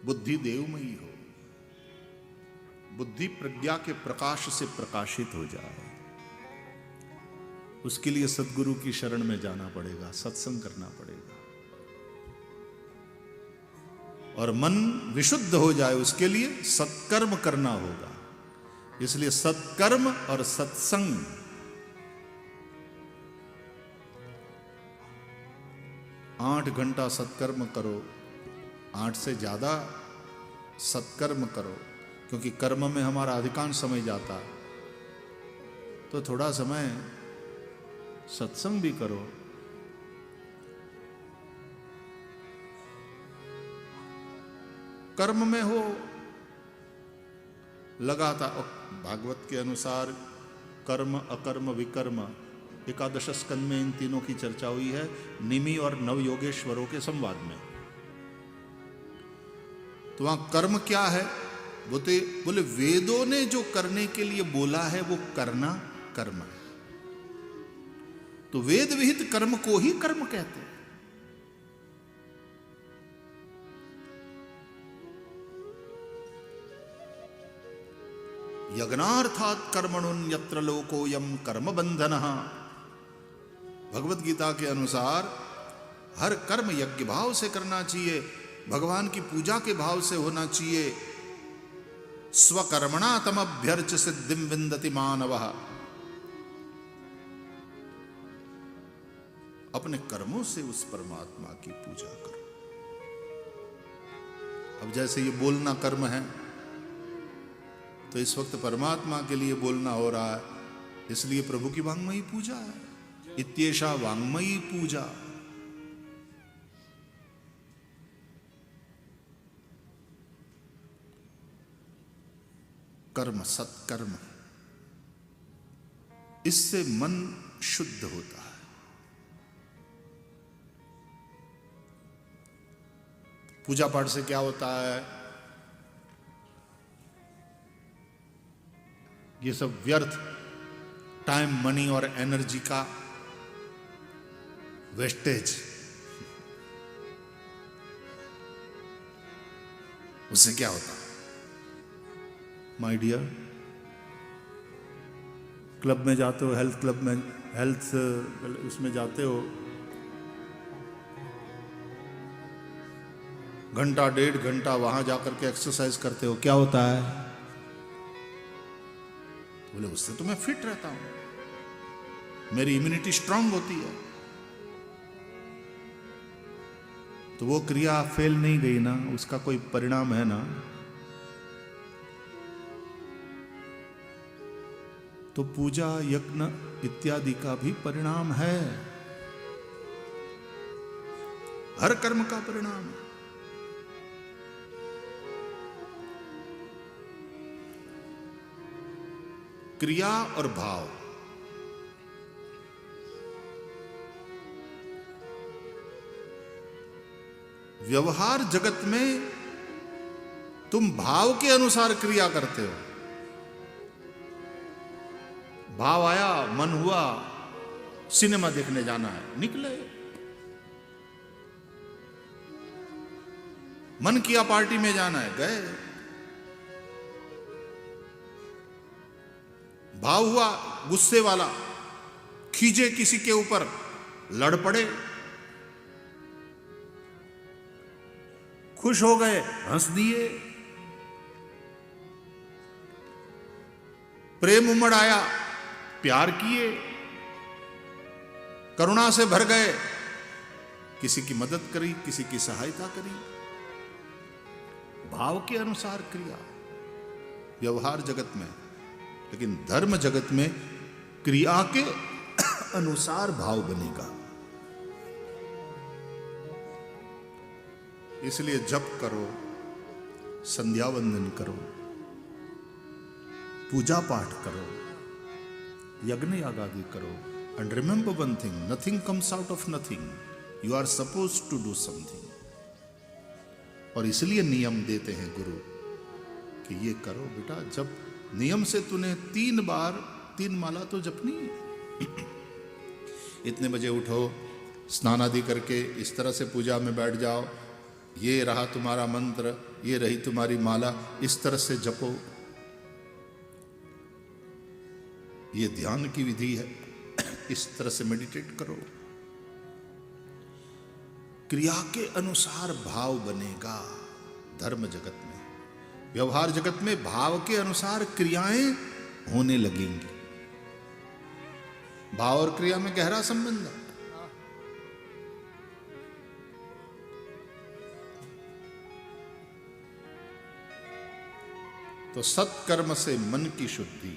बुद्धि देवमयी हो, बुद्धि प्रज्ञा के प्रकाश से प्रकाशित हो जाए। उसके लिए सद्गुरु की शरण में जाना पड़ेगा, सत्संग करना पड़ेगा, और मन विशुद्ध हो जाए उसके लिए सत्कर्म करना होगा। इसलिए सत्कर्म और सत्संग, 8 घंटा सत्कर्म करो, 8 से ज्यादा सत्कर्म करो, क्योंकि कर्म में हमारा अधिकांश समय जाता है, तो थोड़ा समय सत्संग भी करो। कर्म में हो लगातार, भागवत के अनुसार कर्म अकर्म विकर्म, एकादश स्कंद में इन तीनों की चर्चा हुई है, निमि और नव योगेश्वरों के संवाद में। तो वहां कर्म क्या है? बोले वेदों ने जो करने के लिए बोला है वो करना कर्म है। तो वेद विहित कर्म को ही कर्म कहते हैं। यज्ञार्थात कर्मणुन यत्र लोकोयम कर्म बंधनः। भगवत गीता के अनुसार हर कर्म यज्ञ भाव से करना चाहिए, भगवान की पूजा के भाव से होना चाहिए। स्वकर्मणा तमभ्यर्च सिद्धिम विन्दति मानवः। अपने कर्मों से उस परमात्मा की पूजा करो। अब जैसे ये बोलना कर्म है, तो इस वक्त परमात्मा के लिए बोलना हो रहा है, इसलिए प्रभु की वांग्मयी पूजा है। इत्येषा वांग्मयी पूजा। कर्म सत्कर्म, इससे मन शुद्ध होता है। पूजा पाठ से क्या होता है? ये सब व्यर्थ टाइम, मनी और एनर्जी का वेस्टेज। उससे क्या होता है? माय डियर, क्लब में जाते हो, हेल्थ क्लब में, हेल्थ उसमें जाते हो, घंटा 1.5 घंटा वहां जाकर के एक्सरसाइज करते हो, क्या होता है? बोले उससे तो मैं फिट रहता हूं, मेरी इम्यूनिटी स्ट्रांग होती है। तो वो क्रिया फेल नहीं गई ना, उसका कोई परिणाम है ना। तो पूजा यज्ञ इत्यादि का भी परिणाम है, हर कर्म का परिणाम है। क्रिया और भाव, व्यवहार जगत में तुम भाव के अनुसार क्रिया करते हो। भाव आया, मन हुआ, सिनेमा देखने जाना है, निकले। मन किया पार्टी में जाना है, गए। भाव हुआ गुस्से वाला, खींचे किसी के ऊपर, लड़ पड़े। खुश हो गए, हंस दिए। प्रेम उमड़ आया, प्यार किए। करुणा से भर गए, किसी की मदद करी, किसी की सहायता करी। भाव के अनुसार क्रिया व्यवहार जगत में, लेकिन धर्म जगत में क्रिया के अनुसार भाव बनेगा। इसलिए जप करो, संध्या वंदन करो, पूजा पाठ करो, यज्ञ याग आदि करो। And remember one thing, nothing comes out of nothing, you are suppose to do something. और इसलिए नियम देते हैं गुरु कि ये करो बेटा, जब नियम से तूने 3 बार 3 माला तो जपनी है। इतने बजे उठो, स्नान आदि करके इस तरह से पूजा में बैठ जाओ, ये रहा तुम्हारा मंत्र, ये रही तुम्हारी माला, इस तरह से जपो। ये ध्यान की विधि है, इस तरह से मेडिटेट करो। क्रिया के अनुसार भाव बनेगा। धर्म जगत में, व्यवहार जगत में भाव के अनुसार क्रियाएं होने लगेंगी। भाव और क्रिया में गहरा संबंध है। तो सत्कर्म से मन की शुद्धि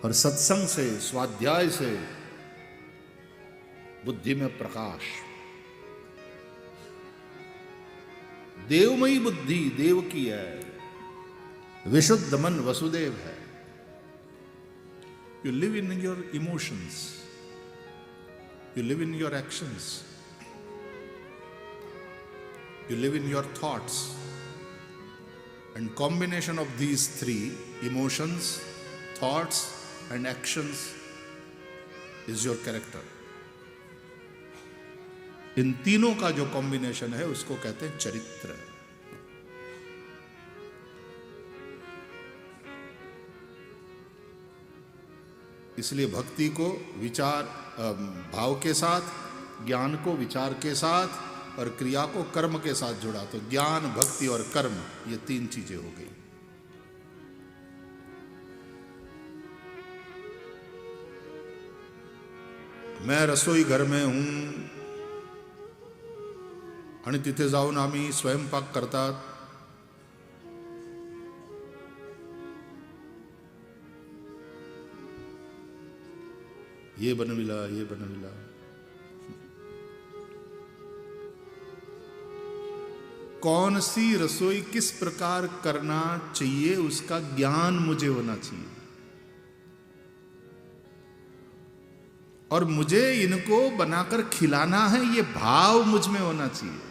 और सत्संग से, स्वाध्याय से बुद्धि में प्रकाश। देवमयी बुद्धि देव की है, विशुद्ध मन वसुदेव है। You live in your emotions, you live in your actions, you live in your thoughts, and combination of these three, emotions, thoughts and actions, is your character. इन तीनों का जो कॉम्बिनेशन है उसको कहते हैं चरित्र। इसलिए भक्ति को विचार भाव के साथ, ज्ञान को विचार के साथ और क्रिया को कर्म के साथ जोड़ा, तो ज्ञान, भक्ति और कर्म, ये तीन चीजें हो गई। मैं रसोई घर में हूं आणि तिथे जाऊन आम्ही स्वयंपाक करतात। ये बनविला, ये बनविला। कौन सी रसोई किस प्रकार करना चाहिए उसका ज्ञान मुझे होना चाहिए, और मुझे इनको बनाकर खिलाना है, ये भाव मुझ में होना चाहिए।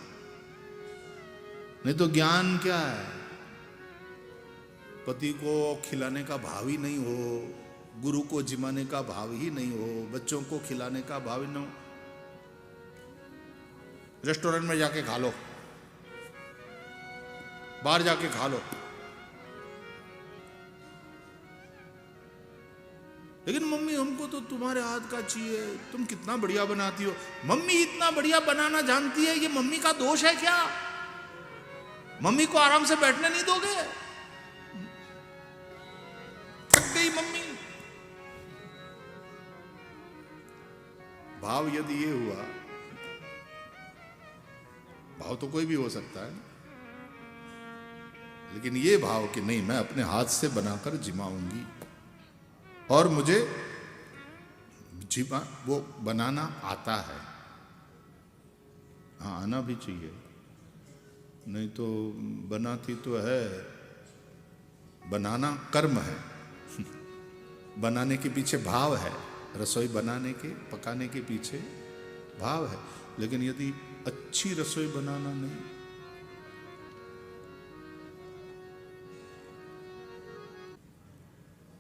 नहीं तो ज्ञान क्या है? पति को खिलाने का भाव ही नहीं हो, गुरु को जिमाने का भाव ही नहीं हो, बच्चों को खिलाने का भाव ही नहीं हो। रेस्टोरेंट में जाके खा लो, बाहर जाके खा लो, लेकिन मम्मी हमको तो तुम्हारे हाथ का चाहिए, तुम कितना बढ़िया बनाती हो। मम्मी इतना बढ़िया बनाना जानती है, ये मम्मी का दोष है क्या? मम्मी को आराम से बैठने नहीं दोगे? थक गई मम्मी। भाव यदि ये हुआ, भाव तो कोई भी हो सकता है, लेकिन ये भाव कि नहीं, मैं अपने हाथ से बनाकर जिमाऊंगी और मुझे वो बनाना आता है। हाँ, आना भी चाहिए, नहीं तो बनाती तो है, बनाना कर्म है। बनाने के पीछे भाव है, रसोई बनाने के, पकाने के पीछे भाव है। लेकिन यदि अच्छी रसोई बनाना नहीं,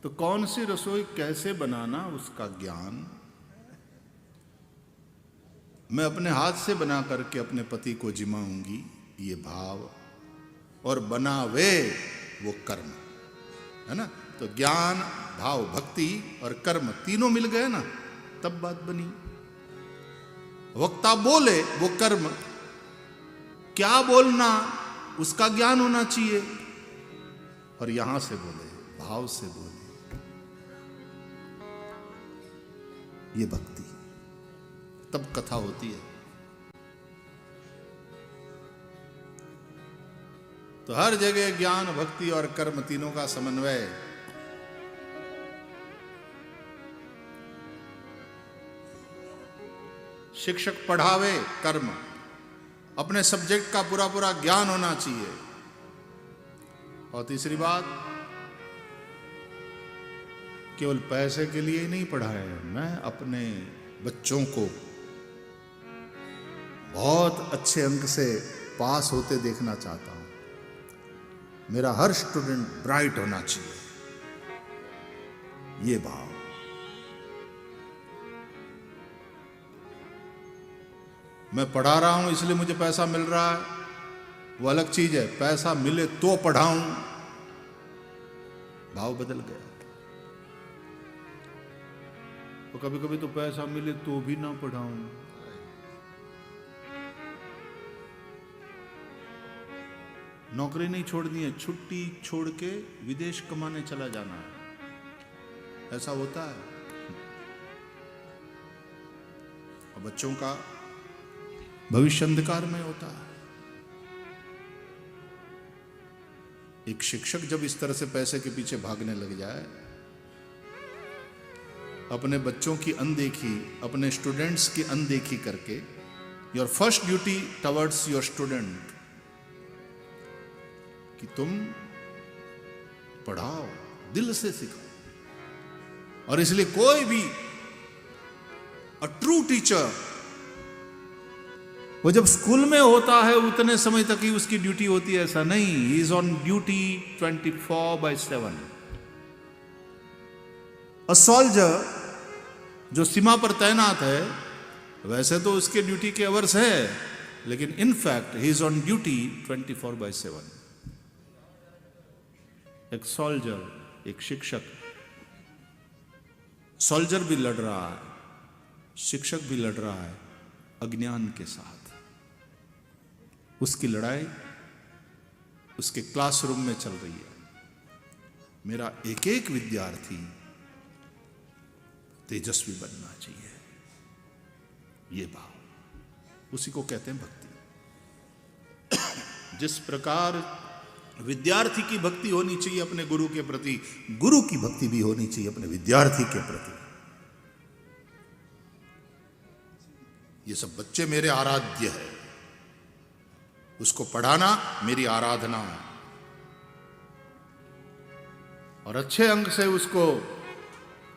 तो कौन सी रसोई कैसे बनाना उसका ज्ञान मैं अपने हाथ से बना करके अपने पति को जिमाऊंगी, ये भाव, और बनावे वो कर्म है ना। तो ज्ञान, भाव, भक्ति और कर्म तीनों मिल गए ना, तब बात बनी। वक्ता बोले वो कर्म, क्या बोलना उसका ज्ञान होना चाहिए, और यहां से बोले, भाव से बोले, ये भक्ति, तब कथा होती है। तो हर जगह ज्ञान, भक्ति और कर्म तीनों का समन्वय। शिक्षक पढ़ावे कर्म, अपने सब्जेक्ट का पूरा पूरा ज्ञान होना चाहिए। और तीसरी बात, केवल पैसे के लिए ही नहीं पढ़ाया है, मैं अपने बच्चों को बहुत अच्छे अंक से पास होते देखना चाहता हूं। मेरा हर स्टूडेंट ब्राइट होना चाहिए, ये भाव। मैं पढ़ा रहा हूं इसलिए मुझे पैसा मिल रहा है, वो अलग चीज है। पैसा मिले तो पढ़ाऊं, भाव बदल गया। तो कभी कभी तो पैसा मिले तो भी ना पढ़ाऊं। नौकरी नहीं छोड़नी है, छुट्टी छोड़ के विदेश कमाने चला जाना है, ऐसा होता है। और बच्चों का भविष्य अंधकार में होता है। एक शिक्षक जब इस तरह से पैसे के पीछे भागने लग जाए, अपने बच्चों की अनदेखी, अपने स्टूडेंट्स की अनदेखी करके, your first duty towards your student, कि तुम पढ़ाओ, दिल से सिखाओ। और इसलिए कोई भी अ ट्रू टीचर, वो जब स्कूल में होता है उतने समय तक ही उसकी ड्यूटी होती है, ऐसा नहीं। He is on duty 24/7। A soldier जो सीमा पर तैनात है, वैसे तो उसके ड्यूटी के अवर्स है, लेकिन in fact he is on duty 24/7। एक सोल्जर, एक शिक्षक, सोल्जर भी लड़ रहा है, शिक्षक भी लड़ रहा है अज्ञान के साथ। उसकी लड़ाई उसके क्लासरूम में चल रही है। मेरा एक एक विद्यार्थी तेजस्वी बनना चाहिए, ये भाव, उसी को कहते हैं भक्ति। जिस प्रकार विद्यार्थी की भक्ति होनी चाहिए अपने गुरु के प्रति, गुरु की भक्ति भी होनी चाहिए अपने विद्यार्थी के प्रति। ये सब बच्चे मेरे आराध्य है, उसको पढ़ाना मेरी आराधना है, और अच्छे अंक से उसको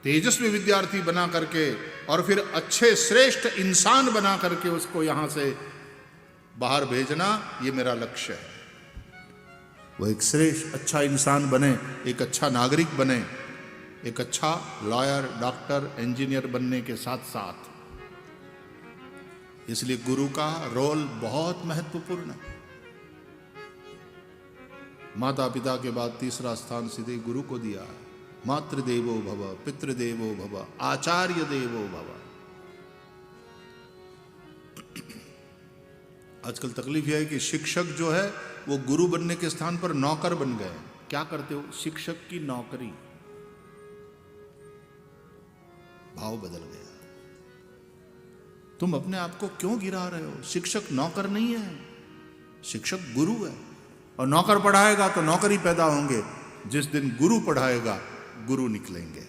तेजस्वी विद्यार्थी बना करके, और फिर अच्छे श्रेष्ठ इंसान बना करके उसको यहां से बाहर भेजना, ये मेरा लक्ष्य है। वो एक श्रेष्ठ अच्छा इंसान बने, एक अच्छा नागरिक बने, एक अच्छा लॉयर, डॉक्टर, इंजीनियर बनने के साथ साथ। इसलिए गुरु का रोल बहुत महत्वपूर्ण है। माता पिता के बाद तीसरा स्थान सीधे गुरु को दिया है। मातृदेवो भव, पितृदेवो भव, आचार्य देवो भव। आजकल तकलीफ यह है कि शिक्षक जो है वो गुरु बनने के स्थान पर नौकर बन गए। क्या करते हो? शिक्षक की नौकरी। भाव बदल गया। तुम अपने आप को क्यों गिरा रहे हो? शिक्षक नौकर नहीं है, शिक्षक गुरु है। और नौकर पढ़ाएगा तो नौकर ही पैदा होंगे। जिस दिन गुरु पढ़ाएगा, गुरु निकलेंगे।